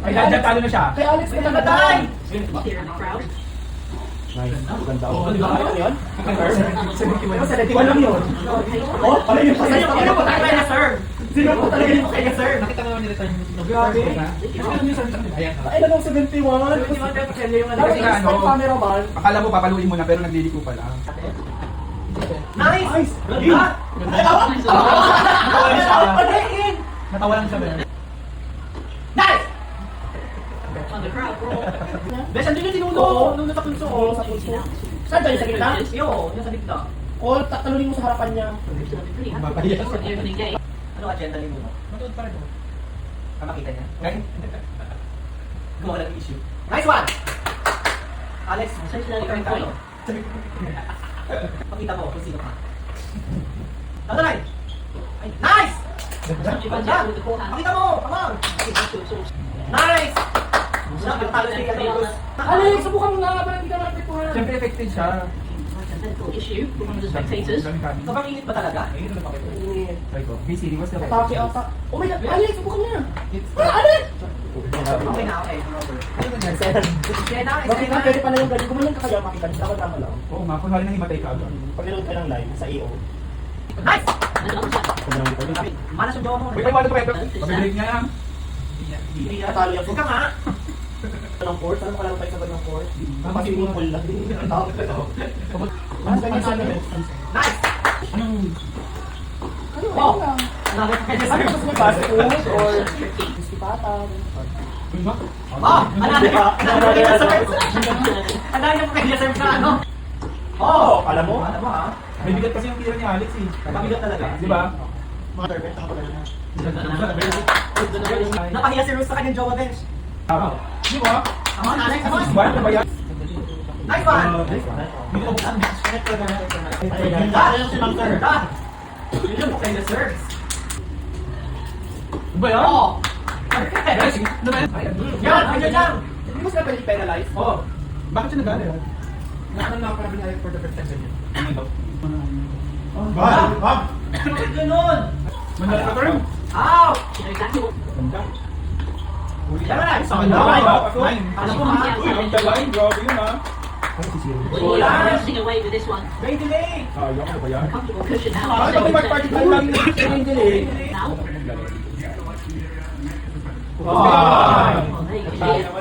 Ay, dahil talo na siya. Kay Alex na nagatay! Here in the crowd. Nice. Ganda. Oo, di ba? Ano yun? 71 lang yun. Oh, pala yung pasay. Sino po talaga na serve? Sino po talaga yung pasay, sir? Nakita nga nila tayo. Grabe. Ayan. Ay, lang 71. Dapat expert cameraman. Akala mo papaluin mo na pero nagliliko pa lang. Nice! Natawa lang siya. Nice! On the crowd roll. Besh, andun yung tinulo. Nung nasa punso ko. Sa punso. Saan tayo? Sa gitna? Yo, yung sa gitna. O, talunin mo sa harapan niya. Pretty happy Mapahiya. for the opening day. Ano agenda ni Muno? Matuod pa rin. Makita niya? Right? Gumawa ng issue. Nice one! Alex, Essentially, ikaw yung talo. Pakita mo kung sino ka. Tatalay! Ay, nice! Ganda with the forehand. Pakita mo! Come on! Nice! Nakatalo si Carlos. Alex, subukan mo nga. Parang hindi ka nakapikuhan. Siyempre effective siya. A mental issue for one of the spectators. Sobrang init ba talaga? Try ko. Hey Siri, what's the Atake ata. Oh my God, Alex, subukan mo na. Alex! Okay na, okay. Kaya na, Bakit nga, pwede pala yung ganyan. Gumalang ka kaya makita niya. Dapat tama lang. Oo nga, kunwari nang himatay ka agad. Pag nanood ka ng live sa EO. Nice! Another shot. Malas yung jowa mo. Wait, wala ito pa ito. Mabibreak niya lang. Hindi natalo yan. Ika nga! Ng court? Alam mo kalaro tayo sa ng court? Kasi yung pool lang. Mas ganyan sa amin. Nice! Ano? Oh. Ano lang? Another Ano gusto mo fast food or ispipata? Yun ba? Oh! Another serve! Another kaya serve sa ano? Oh! Alam mo? Alam mo ha? May bigat kasi yung tira ni Alex eh. Mabigat talaga. Di ba? Mga turbet, nakapagano na. Napahiya si Rose sa kanyang jowa bench. Tama. Di ba? Come on, Alex, come on! Ba? Ano ba yan? Nice one! Ayun si Mang Sir. Yun yung kaya na serves. Ano ba yan? Oh! Guys, ano ba yan? Yan! Yan! Yan! Hindi mo sila pwede penalize? Oo. Bakit siya nag-ano yan? Nakano na para binayad for the first time niya. Bam! Bam! Bakit ganun? Mandala ka term? Ow! You know exactly what. Ganda. Yan na lang! Sa kanya ba? Fine. Alam mo ha? Uy, ang dalain. Grabe yun ha. Ano si Siri? We're racing away with this one. May delay! Sayang ano ba yan? Comfortable cushion now. Bakit ako mag-party time lang yung delay? Now. Magaling. Well, there you go.